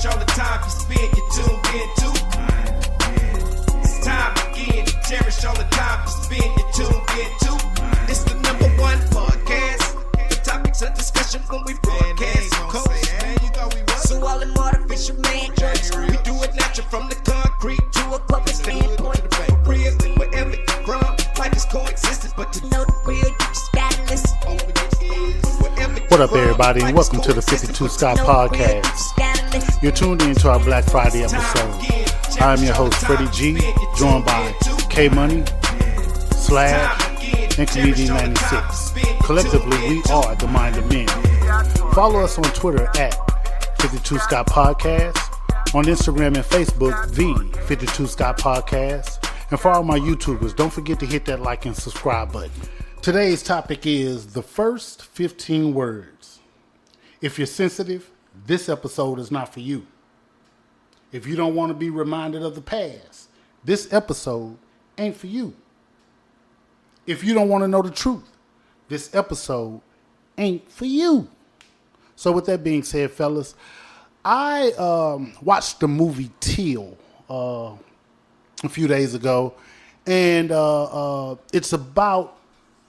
cherish all the time you spend, you tuned in to. It's time again to cherish all the time you spend, you tuned in to. It's the number one podcast. The topics of discussion when we broadcast. So all them artificial man jokes, we do it natural from the concrete to a public standpoint. Real, wherever you from, life is coexistence, but to know the real, you just gotta listen. What up, everybody, and welcome to the 52 Scott Podcast. You're tuned in to our Black Friday episode. I'm your host, Freddie G, joined by K Money, Slash, and Comedian 96. Collectively, we are the Mind of Men. Follow us on Twitter at 52 Scott Podcast, on Instagram and Facebook, the 52 Scott Podcast, and for all my YouTubers, don't forget to hit that like and subscribe button. Today's topic is the first 15 words. If you're sensitive, this episode is not for you. If you don't want to be reminded of the past, this episode ain't for you. If you don't want to know the truth, this episode ain't for you. So with that being said, fellas, I watched the movie Till a few days ago, and it's about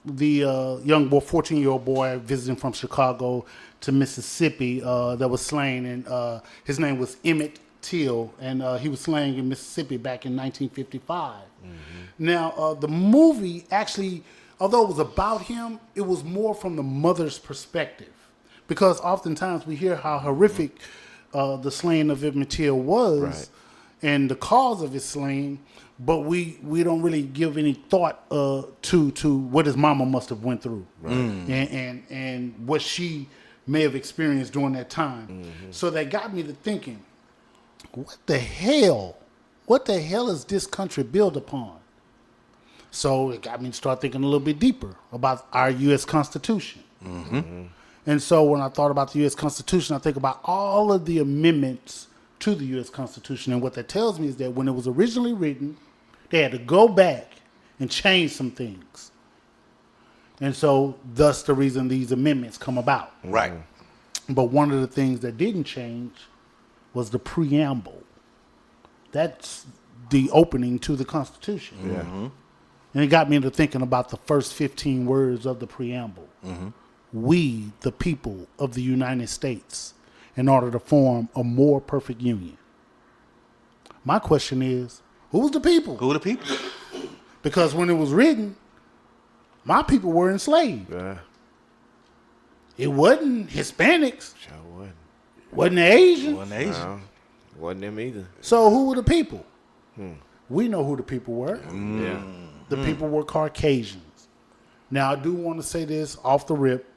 the young boy, 14-year-old boy visiting from Chicago to Mississippi that was slain, and his name was Emmett Till, and he was slain in Mississippi back in 1955. Mm-hmm. Now, the movie actually, although it was about him, it was more from the mother's perspective, because oftentimes we hear how horrific the slaying of Emmett Till was, right, and the cause of his slaying, but we don't really give any thought to what his mama must have went through, right, and what she may have experienced during that time. Mm-hmm. So that got me to thinking, what the hell is this country built upon? So it got me to start thinking a little bit deeper about our U.S. Constitution. Mm-hmm. Mm-hmm. And so when I thought about the U.S. Constitution, I think about all of the amendments to the U.S. Constitution. And what that tells me is that when it was originally written, they had to go back and change some things. And so thus the reason these amendments come about. Right. But one of the things that didn't change was the preamble. That's the opening to the Constitution. Yeah. Mm-hmm. And it got me into thinking about the first 15 words of the preamble. Mm-hmm. We, the people of the United States, in order to form a more perfect union. My question is, who was the people? Who were the people? Because when it was written, my people were enslaved. Yeah. It wasn't Hispanics. Sure wasn't. Wasn't the Asians. Wasn't Asian. No, wasn't them either. So who were the people? We know who the people were. Yeah. The people were Caucasians. Now, I do want to say this off the rip.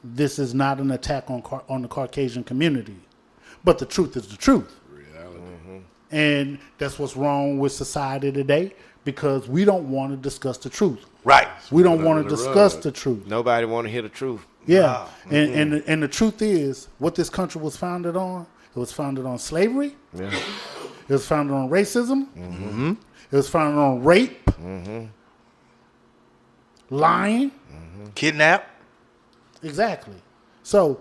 This is not an attack on the Caucasian community. But the truth is the truth. Reality. Mm-hmm. And that's what's wrong with society today, because we don't want to discuss the truth. Right. We don't want to discuss the truth. Nobody want to hear the truth. Yeah. No. And the truth is, what this country was founded on, it was founded on slavery. Yeah. It was founded on racism. Mm-hmm. It was founded on rape. Mm-hmm. Lying. Mm-hmm. Kidnap. Exactly. So,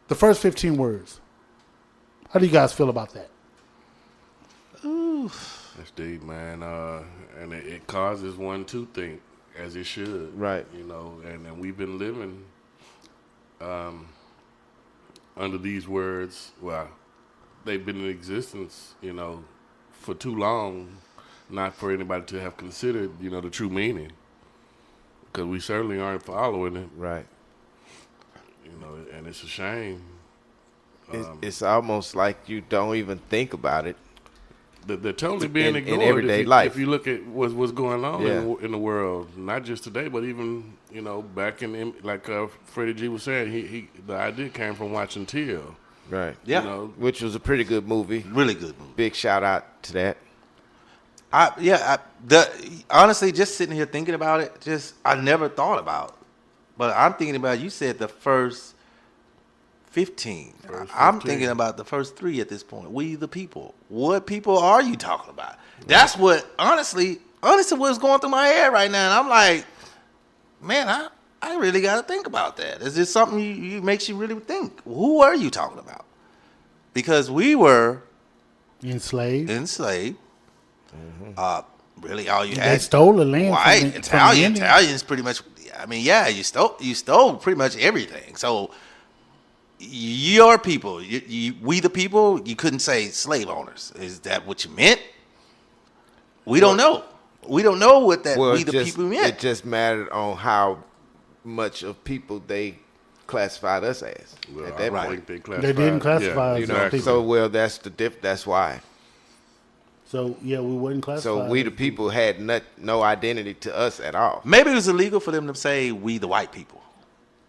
the first 15 words. How do you guys feel about that? Ooh. That's deep, man. And it causes one to think, as it should. Right. You know, and we've been living under these words. Well, they've been in existence, you know, for too long, not for anybody to have considered, you know, the true meaning. Because we certainly aren't following it. Right. You know, and it's a shame. It's almost like you don't even think about it. They're totally being ignored in everyday life. If you look at what's going on Yeah. in the world, not just today, but even, you know, back in, like Freddie G was saying, the idea came from watching Till. Right. Yeah. You know, Which was a pretty good movie. Really good movie. Big shout out to that. Honestly, just sitting here thinking about it, I never thought about. But I'm thinking about, you said the first 15. I'm thinking about the first 3 at this point. We the people. What people are you talking about? That's what, honestly what's going through my head right now. And I'm like, man, I really got to think about that. Is this something you makes you really think? Who are you talking about? because we were enslaved. Really, all you They had. stole the land White, from the Italian, Indians. Italians pretty much. I mean, yeah, you stole pretty much everything. So your people, we the people, you couldn't say slave owners. Is that what you meant? We don't know. We don't know what that we the people meant. It just mattered on how much of people they classified us as Well, at that I point. think They didn't classify us You as know, people. so well that's that's why. So yeah, we wasn't classified. So we the people had no identity to us at all. Maybe it was illegal for them to say we the white people.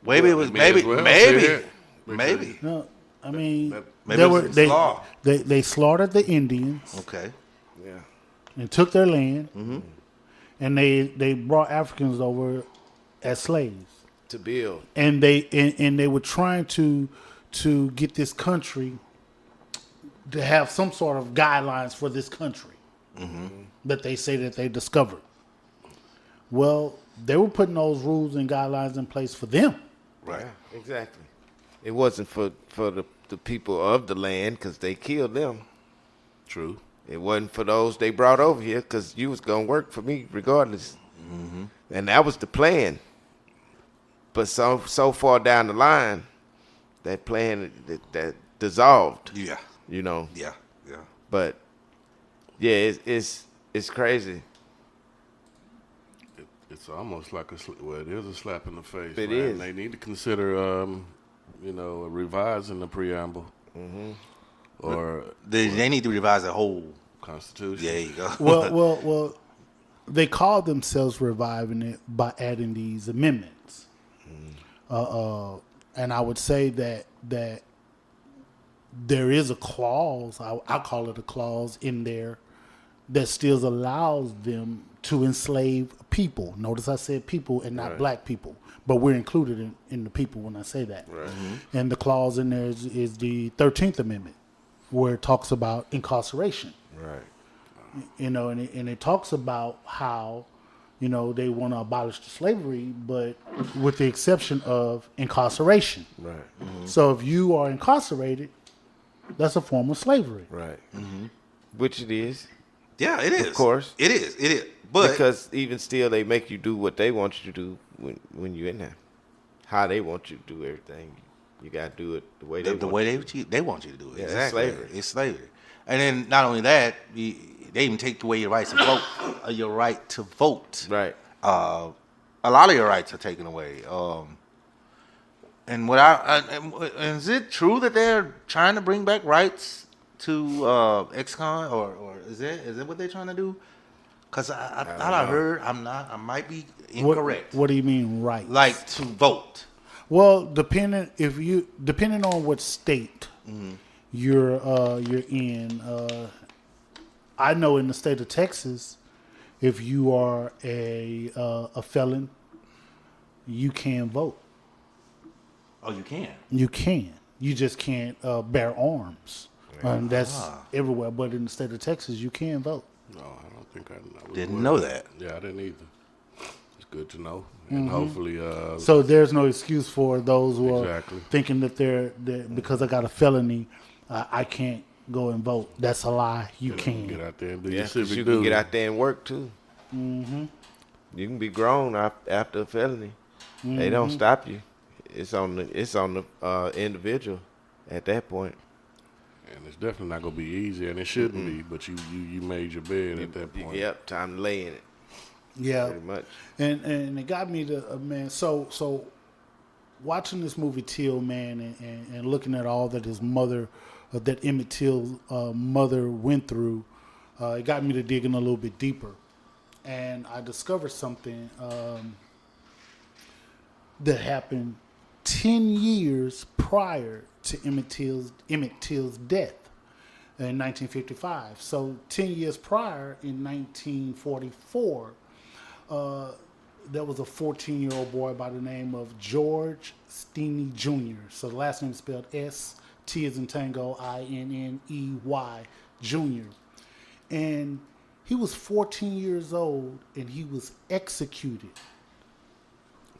Maybe it was may as well say it. maybe. No, I mean Maybe it was law. they slaughtered the Indians Okay. Yeah. and took their land, and they brought Africans over as slaves, To build. and they were trying to get this country to have some sort of guidelines for this country that they say that they discovered. Well, they were putting those rules and guidelines in place for them. Right. Yeah, exactly. It wasn't for the people of the land because they killed them. True. It wasn't for those they brought over here because you was going to work for me regardless. And that was the plan. But so far down the line, that plan that dissolved. Yeah. You know. Yeah. Yeah. But yeah, it's crazy. It's almost like it is a slap in the face. It man. is. They need to consider, revising the preamble or They need to revise the whole. Constitution. There you go. Well, they called themselves reviving it by adding these amendments. And I would say that there is a clause, I call it a clause in there, that still allows them to enslave people. Notice I said people and not black people, but we're included in the people when I say that. Right. And the clause in there is the 13th Amendment, where it talks about incarceration. Right. You know, and it talks about how, you know, they want to abolish the slavery, but with the exception of incarceration. Right. So if you are incarcerated, that's a form of slavery. Right. Which it is. Yeah, it is. Of course. It is. But Because even still, they make you do what they want you to do when you're in there. How they want you to do everything. You got to do it the way they want. the way they want you to do it. Yeah, it's Exactly. slavery. It's slavery. And then not only that, they even take away your rights to vote. Your right to vote. Right. A lot of your rights are taken away. And is it true that they're trying to bring back rights to ex-con, or is it what they're trying to do? Because I thought I heard I might be incorrect. What do you mean, right? Like to vote. Well, depending on what state you're in. I know in the state of Texas, if you are a felon, you can vote. Oh, you can. You can. You just can't bear arms. And that's everywhere. But in the state of Texas, you can vote. No, I don't think I Didn't know that. Yeah, I didn't either. It's good to know. And hopefully... So there's no excuse for those who Exactly. are thinking that they're because I got a felony, I can't go and vote. That's a lie. You can. Get out there and do Yeah, your 'cause civic you duty. can get out there and work too. You can be grown after a felony. They don't stop you. It's on the individual at that point. And it's definitely not going to be easy, and it shouldn't be, but you made your bed at that point. Yep, time to lay in it. Yeah. Pretty much. And it got me to man. So watching this movie Till, man, and looking at all that his mother, that Emmett Till's mother went through, it got me to digging a little bit deeper, and I discovered something that happened 10 years prior to Emmett Till's death in 1955. So 10 years prior, in 1944. There was a 14-year-old boy by the name of George Steeney Jr. So the last name is spelled S-T as in Tango, I-N-N-E-Y, Jr. And he was 14 years old, and he was executed.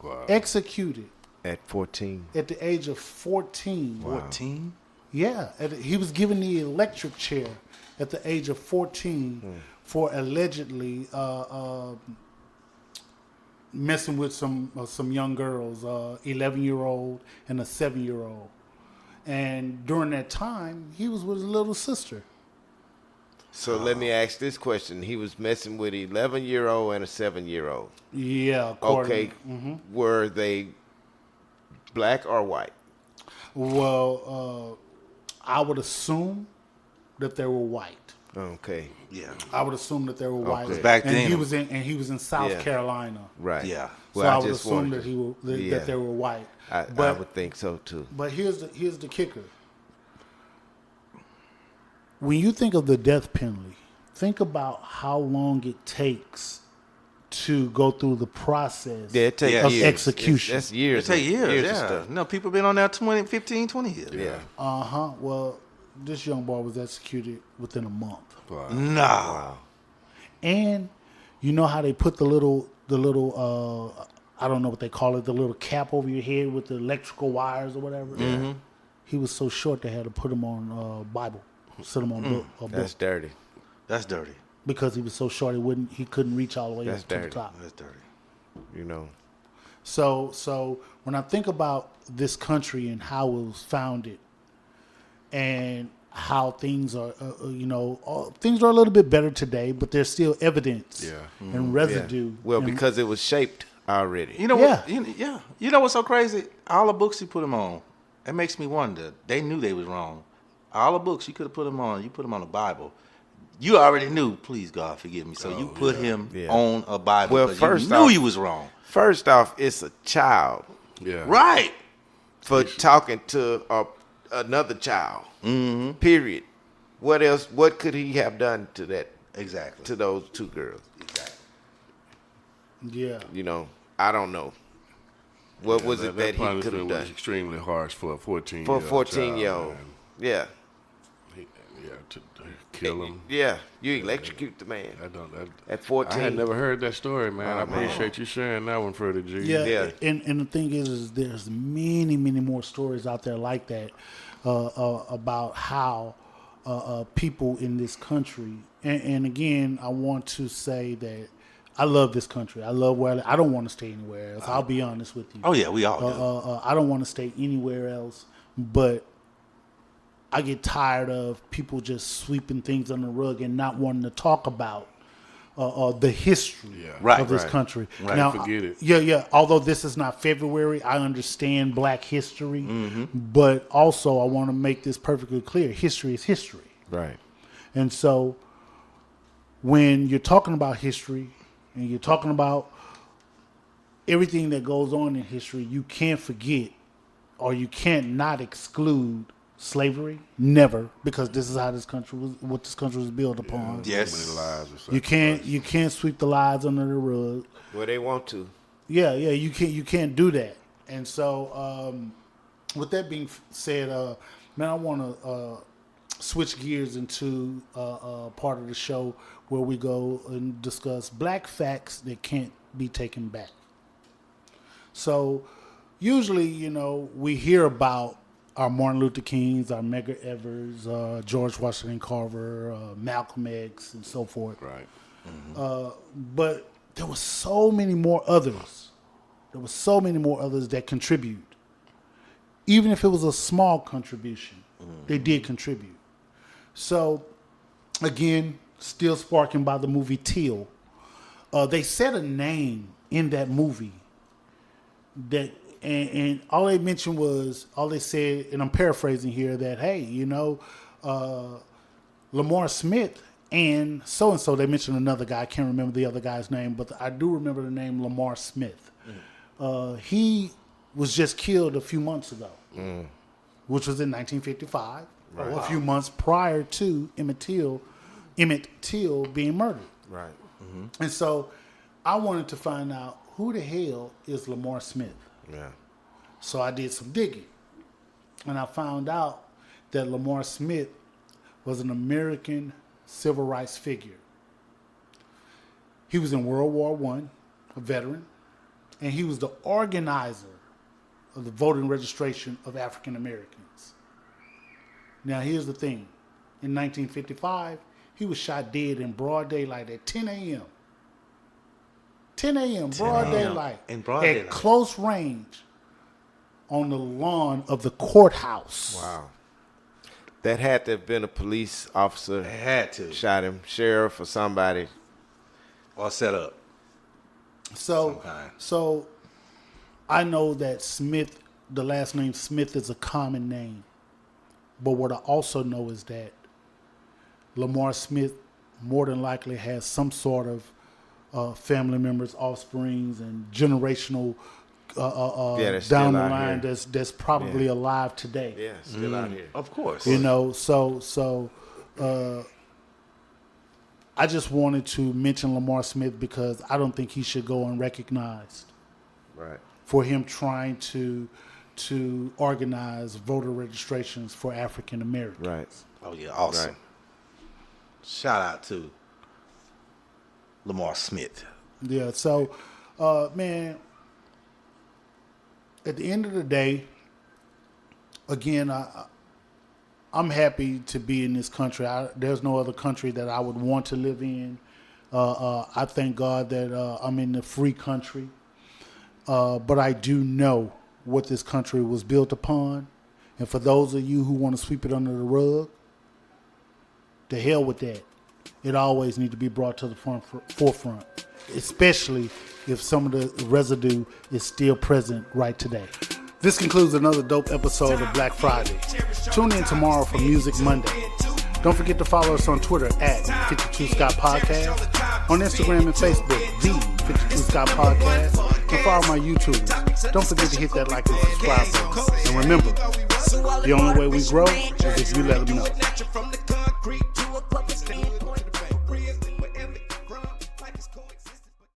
Wow. Executed At 14. at the age of 14. 14. Yeah, he was given the electric chair at the age of 14 for allegedly messing with some young girls, 11-year-old and a 7-year-old. And during that time, he was with his little sister. So let me ask this question: he was messing with an 11-year-old and a 7-year-old. Yeah. Okay, were they black or white? Well, I would assume that they were white. Okay, Yeah. I would assume that they were white. 'Cause back and then- he was in South Yeah. Carolina. right. Yeah. So Well, I would just assume wanted that that they were white. I But would think so too. But here's the kicker. When you think of the death penalty, think about how long it takes to go through the process Yeah, it takes Yeah. of years. execution. That's years. It take years, of yeah. stuff. No, people been on there 15, 20 years. Yeah. Well, this young boy was executed within a month. No. And you know how they put the little I don't know what they call it, the little cap over your head with the electrical wires or whatever. Mm-hmm. He was so short they had to put him on Bible, sit him on a book. That's dirty. That's dirty. Because he was so short he couldn't reach all the way That's up to the dirty. top. That's dirty. You know. So when I think about this country and how it was founded, and how things are, things are a little bit better today, but there's still evidence and residue. Well, and- because it was shaped already. You know Yeah. what? You know what's so crazy? All the books you put them on, it makes me wonder. They knew they was wrong. All the books you could have put them on. You put them on the Bible. You already knew. Please God, forgive me. So you put him on a Bible. Well, 'cause first you knew off- you was wrong. First off, it's a child Yeah. Right. for talking to another child. Mm-hmm. Period. What else? What could he have done to that? Exactly. To those two girls. yeah. You know, I don't know. What was it that he could have punishment done was extremely harsh for a 14-year-old for a child, 14-year-old? man. Yeah, To kill him. yeah. You electrocute the man I don't. at 14. I had never heard that story, man. I Oh, man. appreciate you sharing that one, Freddie G. Yeah, Yeah. And the thing is there's many more stories out there like that about how people in this country. And again, I want to say that I love this country. I love where I don't want to stay anywhere else. I'll be honest with you. Oh yeah, we all do. I don't want to stay anywhere else, but I get tired of people just sweeping things under the rug and not wanting to talk about the history Right, of this right. country. Right. Now, Forget it. Yeah. Although this is not February, I understand Black history, Mm-hmm. but also I want to make this perfectly clear: history is history. Right. And so when you're talking about history and you're talking about everything that goes on in history, you can't forget or you can't not exclude slavery. Never, because this is how this country was, what this country was built upon. Yes. Many lives or You sacrifices. can't sweep the lies under the rug. Well, they want to. Yeah, you can't do that. And so, with that being said, man, I want to switch gears into part of the show where we go and discuss black facts that can't be taken back. So, usually, we hear about our Martin Luther Kings, our Medgar Evers, George Washington Carver, Malcolm X, and so forth. Right. But there were so many more others. There were so many more others that contribute. Even if it was a small contribution, they did contribute. So, again, still sparking by the movie Till. They said a name in that movie that, and all they mentioned was, all they said, and I'm paraphrasing here, that, hey, Lamar Smith and so-and-so, they mentioned another guy, I can't remember the other guy's name, but I do remember the name Lamar Smith. He was just killed a few months ago, which was in 1955, a few months prior to Emmett Till being murdered. Right. And so I wanted to find out who the hell is Lamar Smith. Yeah. So I did some digging, and I found out that Lamar Smith was an American civil rights figure. He was in World War I, a veteran, and he was the organizer of the voting registration of African Americans. Now, here's the thing. In 1955, he was shot dead in broad daylight at 10 a.m. 10 a.m., broad daylight. In broad at daylight. close range on the lawn of the courthouse. Wow. That had to have been a police officer. It had to. Shot him, sheriff or somebody. Or set up. So, Okay. so I know that Smith, the last name Smith, is a common name. But what I also know is that Lamar Smith more than likely has some sort of family members, offsprings, and generational that's down still the out line here. that's probably alive today. Yeah, still out here. Of course. You know, so I just wanted to mention Lamar Smith because I don't think he should go unrecognized Right. for him trying to organize voter registrations for African Americans. Right. Oh, yeah. Awesome. Right. Shout out to Lamar Smith. Yeah, so, man, at the end of the day, again, I'm happy to be in this country. There's no other country that I would want to live in. I thank God that I'm in a free country. But I do know what this country was built upon. And for those of you who want to sweep it under the rug, to hell with that. It always needs to be brought to the forefront, especially if some of the residue is still present right today. This concludes another dope episode of Black Friday. Tune in tomorrow for Music Monday. Don't forget to follow us on Twitter at 52 Scott Podcast, on Instagram and Facebook, the 52 Scott Podcast, and follow my YouTube. Don't forget to hit that like and subscribe button. And remember, the only way we grow is if you let them know.